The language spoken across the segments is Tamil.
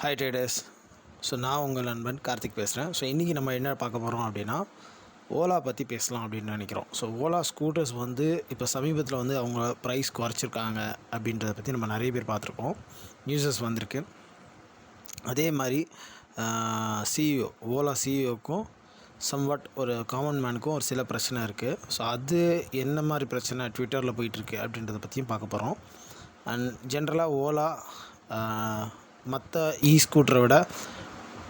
Hi traders. நான் உங்கள் நண்பன் கார்த்திக் பேசுகிறேன். இன்றைக்கி நம்ம என்ன பார்க்க போகிறோம் அப்படின்னா, ஓலா பற்றி பேசலாம் அப்படின்னு நினைக்கிறோம். ஓலா ஸ்கூட்டர்ஸ் வந்து இப்போ சமீபத்தில் வந்து அவங்க ப்ரைஸ் குறைச்சிருக்காங்க அப்படின்றத பற்றி நம்ம நிறைய பேர் பார்த்துருக்கோம், நியூஸஸ் வந்திருக்கு. அதே மாதிரி சிஇஓ ஓலா சிஇஓக்கும் சம்வாட் ஒரு காமன் மேனுக்கும் ஒரு சில பிரச்சனை இருக்குது. அது என்ன மாதிரி பிரச்சனை ட்விட்டரில் போயிட்டுருக்கு அப்படின்றத பற்றியும் பார்க்க போகிறோம். அண்ட் ஜென்ரலாக ஓலா மற்ற ஸ்கூட்டரை விட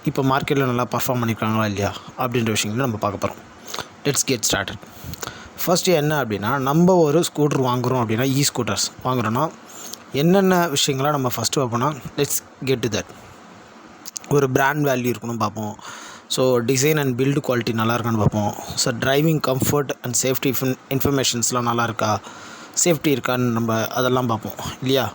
இப்போ மார்க்கெட்டில் நல்லா பர்ஃபார்ம் பண்ணியிருக்காங்களா இல்லையா அப்படின்ற விஷயங்களை நம்ம பார்க்க போகிறோம். Let's get started. ஃபஸ்ட்டு என்ன அப்படின்னா, நம்ம ஒரு ஸ்கூட்டர் வாங்குகிறோம் அப்படின்னா, ஸ்கூட்டர்ஸ் வாங்குகிறோன்னா என்னென்ன விஷயங்களாக நம்ம ஃபஸ்ட்டு வைப்போம்னா, லெட்ஸ் கெட் டு தட். ஒரு பிராண்ட் வேல்யூ இருக்கணும் பார்ப்போம். டிசைன் அண்ட் பில்டு குவாலிட்டி நல்லா இருக்கான்னு பார்ப்போம். டிரைவிங் கம்ஃபர்ட் அண்ட் சேஃப்டி இன்ஃபர்மேஷன்ஸ்லாம் நல்லா இருக்கா, சேஃப்டி இருக்கான்னு நம்ம அதெல்லாம் பார்ப்போம் இல்லையா.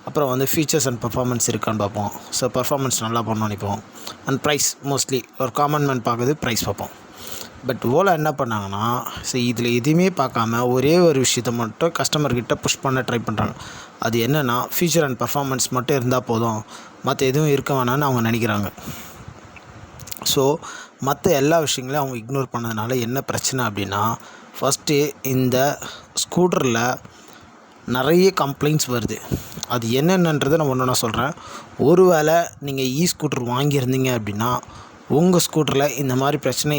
அப்புறம் வந்து ஃபீச்சர்ஸ் அண்ட் பர்ஃபார்மன்ஸ் இருக்கான்னு பார்ப்போம். பர்ஃபார்மன்ஸ் நல்லா பண்ணணும் நினைப்போம். அண்ட் ப்ரைஸ், மோஸ்ட்லி ஒரு காமன் மேன் பார்க்குறது ப்ரைஸ் பார்ப்போம். பட் ஓலா என்ன பண்ணாங்கன்னா, இதில் எதுவுமே பார்க்காம ஒரே ஒரு விஷயத்தை மட்டும் கஸ்டமர்கிட்ட புஷ் பண்ண ட்ரை பண்ணுறாங்க. அது என்னென்னா, ஃபீச்சர் அண்ட் பர்ஃபார்மன்ஸ் மட்டும் இருந்தால் போதும், மற்ற எதுவும் இருக்க வேணான்னு அவங்க நினைக்கிறாங்க. மற்ற எல்லா விஷயங்களையும் அவங்க இக்னோர் பண்ணதுனால என்ன பிரச்சனை அப்படின்னா, ஃபஸ்ட்டு இந்த ஸ்கூட்டரில் நிறைய கம்ப்ளைண்ட்ஸ் வருது. அது என்னென்னன்றதை நான் ஒன்று சொல்கிறேன். ஒருவேளை நீங்கள் ஸ்கூட்டர் வாங்கியிருந்தீங்க அப்படின்னா, உங்கள் ஸ்கூட்டரில் இந்த மாதிரி பிரச்சனை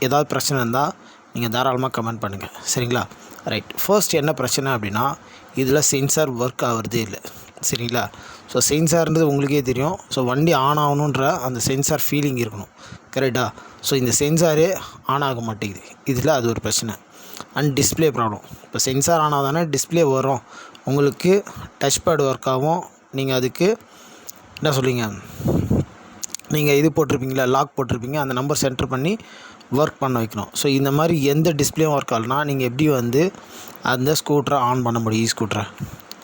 ஏதாவது பிரச்சனை இருந்தால் நீங்கள் தாராளமாக கமெண்ட் பண்ணுங்கள், சரிங்களா? ரைட். ஃபர்ஸ்ட் என்ன பிரச்சனை அப்படின்னா, இதில் சென்சார் ஒர்க் ஆகுறதே இல்லை, சரிங்களா? சென்சார்ன்றது உங்களுக்கே தெரியும். வண்டி ஆன் ஆகணுன்ற அந்த சென்சார் ஃபீலிங் இருக்கணும், கரெக்டாக? இந்த சென்சாரே ஆன் ஆக மாட்டேங்குது. இதில் அது ஒரு பிரச்சனை. And display problem. இப்போ சென்சார் ஆனால் தானே டிஸ்பிளே வரும், உங்களுக்கு டச் பேட் ஒர்க் ஆகும். நீங்கள் அதுக்கு என்ன சொல்லுவீங்க, நீங்கள் இது போட்டிருப்பீங்களா, லாக் போட்டிருப்பீங்க, அந்த நம்பர் சென்டர் பண்ணி ஒர்க் பண்ண வைக்கணும். இந்த மாதிரி எந்த டிஸ்பிளேயும் ஒர்க் ஆகலைனா நீங்கள் எப்படி வந்து அந்த ஸ்கூட்டரை ஆன் பண்ண முடியும், ஸ்கூட்டரை?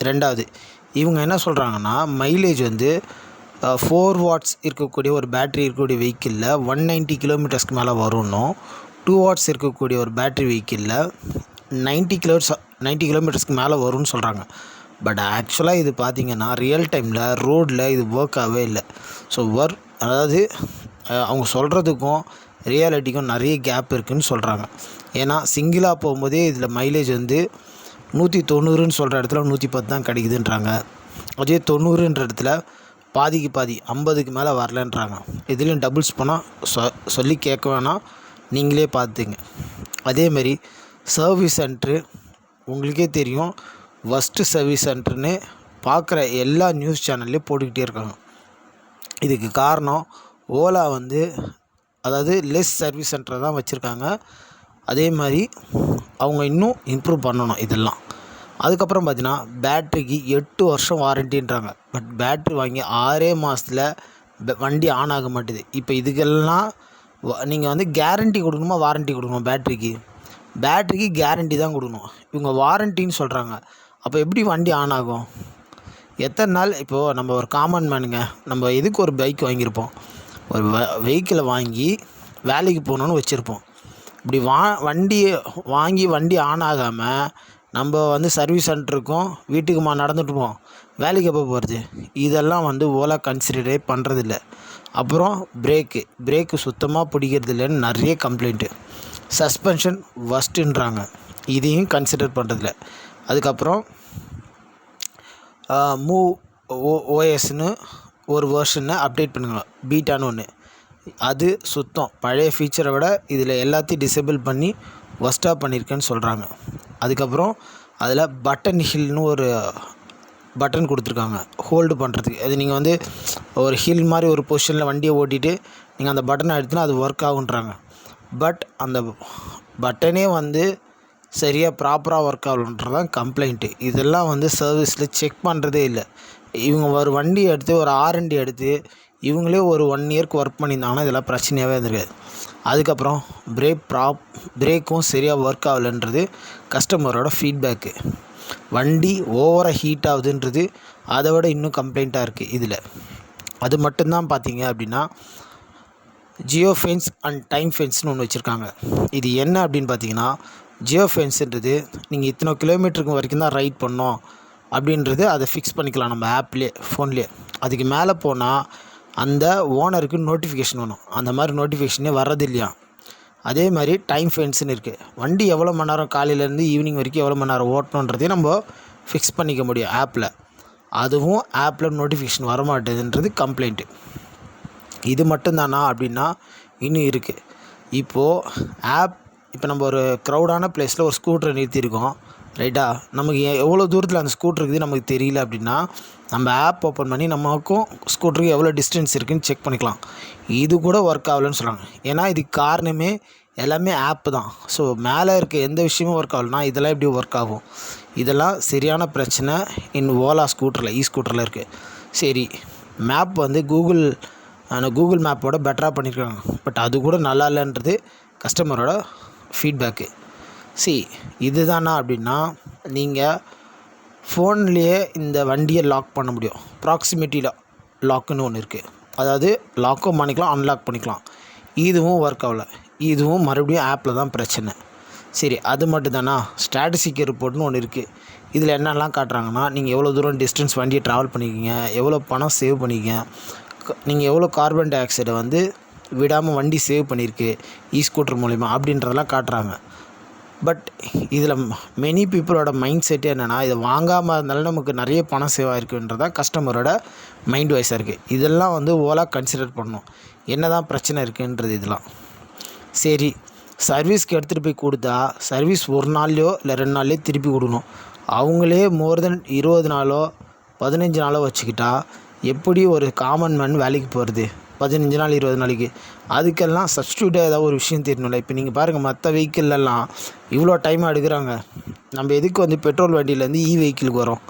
ரெண்டாவது, இவங்க என்ன சொல்கிறாங்கன்னா, மைலேஜ் வந்து 4 வாட்ஸ் இருக்கக்கூடிய ஒரு பேட்ரி இருக்கக்கூடிய வெஹிக்கிளில் 190 கிலோமீட்டர்ஸ்க்கு மேலே வரணும். 2 வாட்ஸ் இருக்கக்கூடிய ஒரு பேட்ரி வெஹிக்கிளில் 90 கிலோமீட்டர்ஸ்க்கு மேலே வரும்னு சொல்கிறாங்க. பட் ஆக்சுவலாக இது பார்த்திங்கன்னா ரியல் டைமில் ரோடில் இது ஒர்க் ஆகவே இல்லை. அதாவது அவங்க சொல்கிறதுக்கும் ரியாலிட்டிக்கும் நிறைய கேப் இருக்குதுன்னு சொல்கிறாங்க. ஏன்னா சிங்கிளாக போகும்போதே இதில் மைலேஜ் வந்து 190ன்னு சொல்கிற இடத்துல 110 தான் கிடைக்குதுன்றாங்க. அதே 90ன்ற இடத்துல பாதிக்கு பாதி 50க்கு மேலே வரலன்றாங்க. இதுலேயும் டபுள்ஸ் போனால் சொல்லி கேட்க வேணாம், நீங்களே பார்த்துங்க. அதேமாரி சர்வீஸ் சென்ட்ரு உங்களுக்கே தெரியும், ஃபஸ்ட்டு சர்வீஸ் சென்டர்னு பார்க்குற எல்லா நியூஸ் சேனல்லையும் போட்டுக்கிட்டே இருக்காங்க. இதுக்கு காரணம் ஓலா வந்து அதாவது லெஸ் சர்வீஸ் சென்டரை தான் வச்சுருக்காங்க. அதே மாதிரி அவங்க இன்னும் இம்ப்ரூவ் பண்ணணும் இதெல்லாம். அதுக்கப்புறம் பார்த்தீங்கன்னா, பேட்ரிக்கு 8 வருஷம் வாரண்டின்றாங்க. பட் பேட்ரி வாங்கி 6 மாதத்தில் வண்டி ஆன் ஆக மாட்டுது. இப்போ இதுக்கெல்லாம் நீங்கள் வந்து கேரண்டி கொடுக்கணுமா, வாரண்ட்டி கொடுக்கணுமா? பேட்ரிக்கு கேரண்டி தான் கொடுக்கணும். இவங்க வாரண்டின்னு சொல்கிறாங்க. அப்போ எப்படி வண்டி ஆன் ஆகும்? எத்தனை நாள்? இப்போது நம்ம ஒரு காமன் மேனுங்க, நம்ம எதுக்கு ஒரு பைக் வாங்கியிருப்போம், ஒரு வெஹிக்கிளை வாங்கி வேலைக்கு போகணுன்னு வச்சுருப்போம். இப்படி வண்டியை வாங்கி வண்டி ஆன் ஆகாமல் நம்ம வந்து சர்வீஸ் சென்டருக்கும் வீட்டுக்குமா நடந்துட்டுப்போம், வேலைக்கு எப்போ போகிறது? இதெல்லாம் வந்து ஓலா கன்சிடரே பண்ணுறதில்ல. அப்புறம் பிரேக்கு சுத்தமாக பிடிக்கிறதில்லன்னு நிறைய கம்ப்ளைண்ட்டு. சஸ்பென்ஷன் வஸ்ட்டுன்றாங்க, இதையும் கன்சிடர் பண்ணுறதில்ல. அதுக்கப்புறம் மூவ் ஓஎஸ்ன்னு ஒரு வேர்ஷனை அப்டேட் பண்ணுங்க, பீட்டான்னு ஒன்று. அது சுத்தம் பழைய ஃபீச்சரை விட இதில் எல்லாத்தையும் டிசேபிள் பண்ணி ஒஸ்ட்டாக பண்ணியிருக்கேன்னு சொல்கிறாங்க. அதுக்கப்புறம் அதில் பட்டன் ஹில்னு ஒரு பட்டன் கொடுத்துருக்காங்க ஹோல்டு பண்ணுறதுக்கு. அது நீங்கள் வந்து ஒரு ஹில் மாதிரி ஒரு பொசிஷனில் வண்டியை ஓட்டிகிட்டு நீங்கள் அந்த பட்டனை எடுத்துனா அது ஒர்க் ஆகுன்றாங்க. பட் அந்த பட்டனே வந்து சரியாக ப்ராப்பராக ஒர்க் ஆகலன்றதான் கம்ப்ளைண்ட்டு. இதெல்லாம் வந்து சர்வீஸில் செக் பண்ணுறதே இல்லை. இவங்க ஒரு வண்டியை எடுத்து ஒரு R&D எடுத்து இவங்களே ஒரு 1 இயர்க்கு ஒர்க் பண்ணியிருந்தாங்கன்னா இதெல்லாம் பிரச்சனையாகவே இருந்திருக்காது. அதுக்கப்புறம் பிரேக்கும் சரியாக ஒர்க் ஆகலைன்றது கஸ்டமரோட ஃபீட்பேக்கு. வண்டி ஓவராக ஹீட் ஆகுதுன்றது அதை விட இன்னும் கம்ப்ளைண்ட்டாக இருக்குது இதில். அது மட்டும்தான் பார்த்தீங்க அப்படின்னா, ஜியோ ஃபென்ஸ் அண்ட் டைம் ஃபென்ஸ்னு ஒன்று வச்சுருக்காங்க. இது என்ன அப்படின்னு பார்த்தீங்கன்னா, ஜியோ ஃபென்ஸுன்றது நீங்கள் இத்தனை கிலோமீட்டருக்கு வரைக்கும் தான் ரைட் பண்ணோம் அப்படின்றது அதை ஃபிக்ஸ் பண்ணிக்கலாம் நம்ம ஆப்லேயே, ஃபோன்லேயே. அதுக்கு மேலே போனால் அந்த ஓனருக்கு நோட்டிஃபிகேஷன் வரும். அந்த மாதிரி நோட்டிஃபிகேஷனே வர்றது இல்லையா. அதே மாதிரி டைம் ஃபென்ஸ்னு இருக்குது. வண்டி எவ்வளோ மணி நேரம் காலையிலேருந்து ஈவினிங் வரைக்கும் எவ்வளோ மணி நேரம் ஓட்டணுன்றதையும் நம்ம ஃபிக்ஸ் பண்ணிக்க முடியும் ஆப்பில். அதுவும் ஆப்பில் நோட்டிஃபிகேஷன் வரமாட்டேதுன்றது கம்ப்ளைண்ட்டு. இது மட்டும்தானா அப்படின்னா இன்னும் இருக்குது. இப்போது இப்போ நம்ம ஒரு க்ரௌடான பிளேஸில் ஒரு ஸ்கூட்டரை நிறுத்தியிருக்கோம், ரைட்டா. நமக்கு எவ்வளோ தூரத்தில் அந்த ஸ்கூட்ரு இருக்குது நமக்கு தெரியல அப்படின்னா நம்ம ஆப் ஓப்பன் பண்ணி நமக்கும் ஸ்கூட்டருக்கு எவ்வளோ டிஸ்டன்ஸ் இருக்குதுன்னு செக் பண்ணிக்கலாம். இது கூட ஒர்க் ஆகலைன்னு சொல்கிறாங்க. ஏன்னா இதுக்கு காரணமே எல்லாமே ஆப்பு தான். ஸோ மேலே இருக்க எந்த விஷயமும் ஒர்க் ஆகலைன்னா இதெல்லாம் எப்படி ஒர்க் ஆகும்? இதெல்லாம் சரியான பிரச்சனை ஓலா ஸ்கூட்டரில் ஸ்கூட்டரில் இருக்குது. சரி, மேப் வந்து கூகுள் மேப்போட பெட்டராக பண்ணியிருக்காங்க. பட் அது கூட நல்லா இல்லைன்றது கஸ்டமரோட ஃபீட்பேக்கு. இதுதானா அப்படின்னா நீங்கள் ஃபோன்லேயே இந்த வண்டியை லாக் பண்ண முடியும். ப்ராக்சிமிட்டியில் லாக்குன்னு ஒன்று இருக்குது. அதாவது லாக்கும் பண்ணிக்கலாம், அன்லாக் பண்ணிக்கலாம். இதுவும் ஒர்க் ஆகலை. இதுவும் மறுபடியும் ஆப்பில் தான் பிரச்சனை. சரி, அது மட்டும் தானா? ஸ்டாட்டிஸ்டிக் ரிப்போர்ட்னு ஒன்று இருக்குது. இதில் என்னெல்லாம் காட்டுறாங்கன்னா நீங்கள் எவ்வளோ தூரம் டிஸ்டன்ஸ் வண்டியை ட்ராவல் பண்ணிக்கிங்க, எவ்வளோ பணம் சேவ் பண்ணிக்கிங்க, நீங்கள் எவ்வளோ கார்பன் டை ஆக்சைடை வந்து விடாமல் வண்டி சேவ் பண்ணியிருக்கு ஸ்கூட்டர் மூலிமா அப்படின்றதெல்லாம் காட்டுறாங்க. பட் இதில் மெனி பீப்புளோட மைண்ட் செட்டு என்னென்னா, இதை வாங்காமல் இருந்தாலும் நமக்கு நிறைய பணம் சேவ் ஆகிருக்குன்றதான் கஸ்டமரோட மைண்ட் வைஸாக இருக்குது. இதெல்லாம் வந்து ஓலா கன்சிடர் பண்ணணும். என்ன தான் பிரச்சனை இருக்குன்றது இதெல்லாம். சரி, சர்வீஸ்க்கு எடுத்துகிட்டு போய் கொடுத்தா சர்வீஸ் ஒரு நாள்லையோ இல்லை 2 நாள்லேயோ திருப்பி கொடுக்கணும். அவங்களே மோர் தென் 20 நாளோ 15 நாளோ வச்சுக்கிட்டா எப்படி ஒரு காமன் மேன் வேலைக்கு போகிறது? 15 நாள் 20 நாளைக்கு. அதுக்கெல்லாம் சப்ஸ்டியூட்டாக ஏதாவது ஒரு விஷயம் தெரியணும்ல. இப்போ நீங்கள் பாருங்கள், மற்ற வெஹிக்கிள்லாம் இவ்வளோ டைமாக எடுக்கிறாங்க. நம்ம எதுக்கு வந்து பெட்ரோல் வண்டியிலேருந்து வெஹிக்கிளுக்கு வரோம்?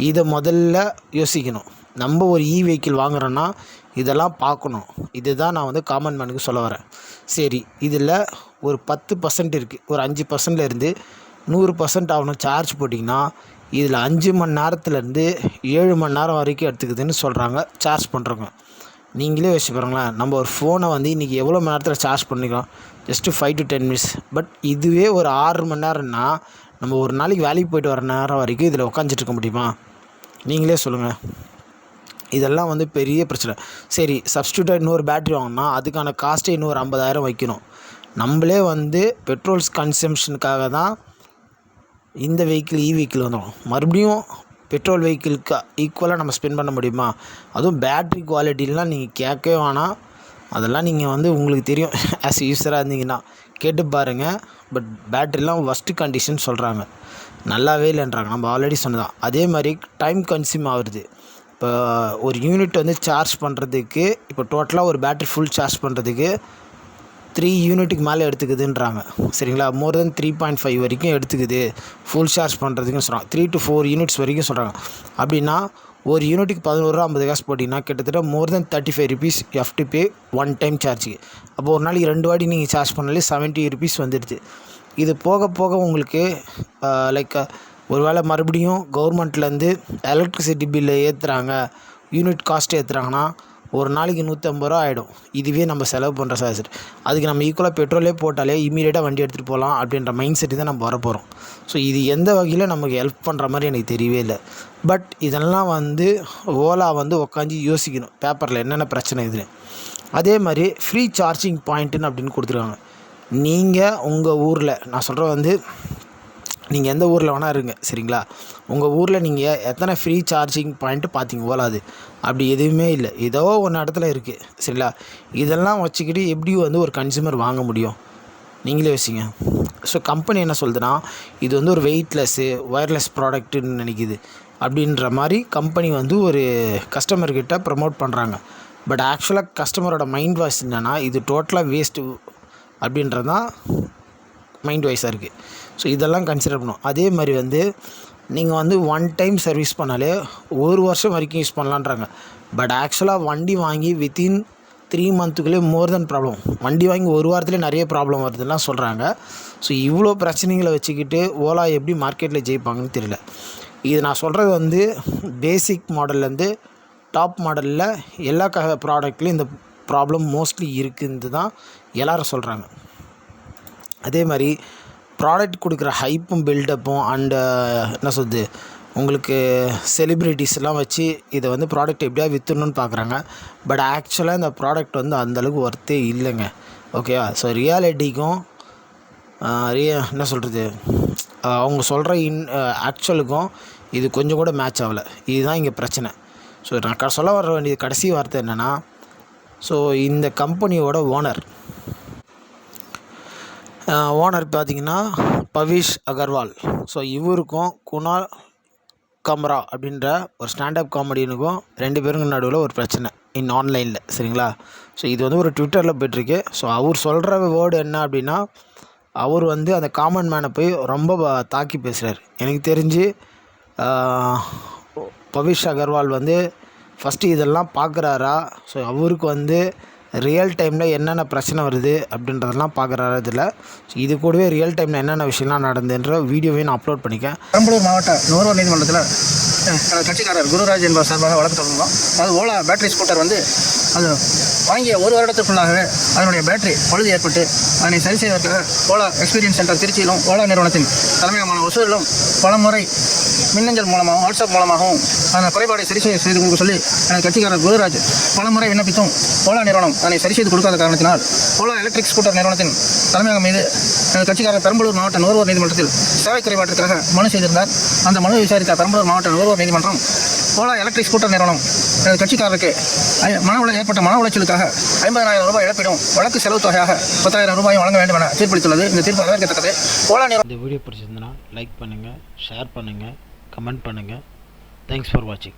இதை முதல்ல யோசிக்கணும். நம்ம ஒரு வெஹிக்கிள் வாங்குகிறோன்னா இதெல்லாம் பார்க்கணும். இதுதான் நான் வந்து காமன் மேனுக்கு சொல்ல வரேன். சரி, இதில் ஒரு 10% இருக்குது. ஒரு 5% இருந்து 100% ஆகணும் சார்ஜ் போட்டிங்கன்னா இதில் 5 மணி நேரத்துலேருந்து 7 மணி நேரம் வரைக்கும் எடுத்துக்குதுன்னு சொல்கிறாங்க சார்ஜ் பண்ணுறவங்க. நீங்களே யோசிச்சு பாருங்களேன், நம்ம ஒரு ஃபோனை வந்து இன்றைக்கி எவ்வளோ மணி நேரத்தில் சார்ஜ் பண்ணிக்கிறோம்? Just 5 to 10 minutes. பட் இதுவே ஒரு 6 மணி நேரம்னா நம்ம ஒரு நாளைக்கு வேலைக்கு போய்ட்டு வர நேரம் வரைக்கும் இதில் உட்காந்துட்டு இருக்க முடியுமா? நீங்களே சொல்லுங்கள். இதெல்லாம் வந்து பெரிய பிரச்சனை. சரி, சப்ஸ்டியூட்டாக இன்னொரு பேட்ரி வாங்கினா அதுக்கான காஸ்ட்டே இன்னொரு 50,000 வைக்கணும். நம்மளே வந்து பெட்ரோல்ஸ் கன்சம்ஷனுக்காக தான் இந்த வெஹிக்கிள் வந்துடும். மறுபடியும் பெட்ரோல் வெஹிக்கிளுக்கு ஈக்குவலாக நம்ம ஸ்பெண்ட் பண்ண முடியுமா? அதுவும் பேட்ரி குவாலிட்டிலாம் நீங்கள் கேட்கவே வேணாம். அதெல்லாம் நீங்கள் வந்து உங்களுக்கு தெரியும், ஆஸ் யூஸராக இருந்தீங்கன்னா கேட்டு பாருங்கள். பட் பேட்ரிலாம் ஒஸ்ட்டு கண்டிஷன் சொல்கிறாங்க, நல்லாவே இல்லைன்றாங்க. நம்ம ஆல்ரெடி சொன்னதான். அதே மாதிரி டைம் கன்சியூம் ஆகுது. இப்போ ஒரு யூனிட் வந்து சார்ஜ் பண்ணுறதுக்கு, இப்போ டோட்டலாக ஒரு பேட்ரி ஃபுல் சார்ஜ் பண்ணுறதுக்கு 3 யூனிட்டுக்கு மேலே எடுத்துக்குதுன்றாங்க. சரிங்களா? மோர் தென் 3.5 வரைக்கும் எடுத்துக்குது ஃபுல் சார்ஜ் பண்ணுறதுக்குன்னு சொல்கிறாங்க. 3 to 4 யூனிட்ஸ் வரைக்கும் சொல்கிறாங்க. அப்படின்னா ஒரு யூனிட்டுக்கு 11 ரூபா 50 காசு போட்டிங்கன்னா கிட்டத்தட்ட more than 35 rupees you have to pay one time சார்ஜுக்கு. அப்போ ஒரு நாளைக்கு 2 வாட்டி நீங்கள் சார்ஜ் பண்ணாலே 70 rupees வந்துடுது. இது போக போக உங்களுக்கு லைக் ஒரு வேளை மறுபடியும் கவர்மெண்ட்லேருந்து எலக்ட்ரிசிட்டி பில்லை ஏற்றுறாங்க, யூனிட் காஸ்ட் ஏற்றுறாங்கன்னா ஒரு நாளைக்கு 150 ரூபா ஆகிடும். இதுவே நம்ம செலவு பண்ணுற சார்ஜ். அதுக்கு நம்ம ஈக்குவலாக பெட்ரோலே போட்டாலே இமீடியட்டாக வண்டி எடுத்துகிட்டு போகலாம் அப்படின்ற மைண்ட் செட்டு தான் நம்ம வரப்போகிறோம். ஸோ இது எந்த வகையில் நமக்கு ஹெல்ப் பண்ணுற மாதிரி எனக்கு தெரியவே இல்லை. பட் இதெல்லாம் வந்து ஓலா வந்து உட்காந்து யோசிக்கணும், பேப்பரில் என்னென்ன பிரச்சனை இதில். அதே மாதிரி ஃப்ரீ சார்ஜிங் பாயிண்ட்டுன்னு அப்படின்னு கொடுத்துருக்காங்க. நீங்கள் உங்கள் ஊரில், நான் சொல்கிறேன் வந்து நீங்கள் எந்த ஊரில் வேணால் இருங்க, சரிங்களா? உங்கள் ஊரில் நீங்கள் எத்தனை ஃப்ரீ சார்ஜிங் பாயிண்ட்டு பார்த்தீங்க ஓலாது? அப்படி எதுவுமே இல்லை. ஏதோ ஒன்று இடத்துல இருக்குது, சரிங்களா? இதெல்லாம் வச்சுக்கிட்டு எப்படி வந்து ஒரு கன்சியூமர் வாங்க முடியும்? நீங்களே யோசிங்க. ஸோ கம்பெனி என்ன சொல்லுதுன்னா, இது வந்து ஒரு வெயிட்லெஸ்ஸு ஒயர்லெஸ் ப்ராடக்ட்டுன்னு நினைக்கிது அப்படின்ற மாதிரி கம்பெனி வந்து ஒரு கஸ்டமர்கிட்ட ப்ரமோட் பண்ணுறாங்க. பட் ஆக்சுவலாக கஸ்டமரோட மைண்ட் வாய்ஸ் என்னென்னா, இது டோட்டலாக வேஸ்ட்டு அப்படின்றது தான் மைண்ட் வைஸாக இருக்குது. ஸோ இதெல்லாம் கன்சிடர் பண்ணணும். அதே மாதிரி வந்து நீங்கள் வந்து ஒன் டைம் சர்வீஸ் பண்ணாலே 1 வருஷம் வரைக்கும் யூஸ் பண்ணலான்றாங்க. பட் ஆக்சுவலாக வண்டி வாங்கி வித்தின் 3 மந்த்துக்குள்ளே மோர் தென் ப்ராப்ளம். வண்டி வாங்கி 1 வாரத்துலேயே நிறைய ப்ராப்ளம் வருதுலாம் சொல்கிறாங்க. ஸோ இவ்வளோ பிரச்சனைகளை வச்சுக்கிட்டு ஓலா எப்படி மார்க்கெட்டில் ஜெயிப்பாங்கன்னு தெரியல. இது நான் சொல்கிறது வந்து பேசிக் மாடல்லேருந்து டாப் மாடலில் எல்லா ப்ராடக்ட்லேயும் இந்த ப்ராப்ளம் மோஸ்ட்லி இருக்குன்னு தான் எல்லோரும் சொல்கிறாங்க. அதே மாதிரி ப்ராடக்ட் கொடுக்குற ஹைப்பும் பில்டப்பும் அண்டு என்ன சொல்லுது உங்களுக்கு செலிப்ரிட்டிஸ்லாம் வச்சு இதை வந்து ப்ராடக்ட் எப்படியா விற்றுணுன்னு பார்க்குறாங்க. பட் ஆக்சுவலாக இந்த ப்ராடக்ட் வந்து அந்தளவுக்கு ஒர்த்தே இல்லைங்க. ஓகேவா? ஸோ ரியாலிட்டிக்கும் என்ன சொல்கிறது, அவங்க சொல்கிற ஆக்சுவலுக்கும் இது கொஞ்சம் கூட மேட்ச் ஆகலை. இதுதான் இங்கே பிரச்சனை. ஸோ நான் சொல்ல வர வேண்டியது கடைசி வார்த்தை என்னென்னா, ஸோ இந்த கம்பெனியோட ஓனர் பார்த்திங்கன்னா பவிஷ் அகர்வால். ஸோ இவருக்கும் குணால் கம்ரா அப்படின்ற ஒரு ஸ்டாண்டப் காமெடியனுக்கும் 2 பேருக்கும் நடுவில் ஒரு பிரச்சனை ஆன்லைனில். சரிங்களா? ஸோ இது வந்து ஒரு ட்விட்டரில் போய்ட்டுருக்கு. ஸோ அவர் சொல்கிற வேர்டு என்ன அப்படின்னா, அவர் வந்து அந்த காமன் மேனை போய் ரொம்ப தாக்கி பேசுகிறார். எனக்கு தெரிஞ்சு பவிஷ் அகர்வால் வந்து ஃபஸ்ட்டு இதெல்லாம் பார்க்குறாரா, ஸோ அவருக்கு வந்து ரியல் டைமில் என்னென்ன பிரச்சனை வருது அப்படின்றதெல்லாம் பார்க்குறாரு. இதில் இது கூடவே ரியல் டைமில் என்னென்ன விஷயம்லாம் நடந்துன்ற வீடியோவையும் நான் அப்லோட் பண்ணிக்கேன். பெரம்பலூர் மாவட்ட நுகர்வோர் நீதிமன்றத்தில் கட்சிக்காரர் குருராஜ் என்பவர் சார்பாக வழக்கு தொடர்ந்தோம். அதாவது ஓலா பேட்டரி ஸ்கூட்டர் வந்து அது வாங்கிய 1 வருடத்திற்குள்ளாகவே அதனுடைய பேட்டரி பழுது ஏற்பட்டு அதனை சரி செய்வதற்காக ஓலா எக்ஸ்பீரியன்ஸ் சென்டர் திருச்சியிலும் ஓலா நிறுவனத்தின் தலைமையகமான ஒசூரிலும் பல முறை மின்னஞ்சல் மூலமாகவும் வாட்ஸ்அப் மூலமாகவும் அந்த குறைபாடை சரி செய்து கொடுக்க சொல்லி எனது கட்சிக்காரர் குருராஜ் பல முறை விண்ணப்பித்தும் ஓலா நிறுவனம் அதனை சரி செய்து கொடுக்காத காரணத்தினால் ஓலா எலக்ட்ரிக் ஸ்கூட்டர் நிறுவனத்தின் தலைமையகம் மீது எனது கட்சிக்காரர் பெரம்பலூர் மாவட்ட நுகர்வோர் நீதிமன்றத்தில் சேவை குறைபாட்டிற்காக மனு செய்திருந்தார். அந்த மனுவை விசாரித்த பெரம்பலூர் மாவட்ட நுகர்வோர் நீதிமன்றம் ஓலா எலக்ட்ரிக் ஸ்கூட்டர் நிறுவனம் எனது கட்சிக்காரருக்கு ஏற்பட்ட மன உளைச்சலுக்காக 50,000 ரூபாய் இழப்பீடும் வழக்கு செலவு தொகையாக 10,000 ரூபாயும் வழங்க வேண்டும் என தீர்ப்பளித்துள்ளது. இந்த தீர்ப்பு வரவேற்கத்தக்கது. ஓலா நிறுவனம். இந்த வீடியோ பிடிச்சிருந்தனா லைக் பண்ணுங்கள், ஷேர் பண்ணுங்கள், கமெண்ட் பண்ணுங்கள். தேங்க்ஸ் ஃபார் வாட்சிங்.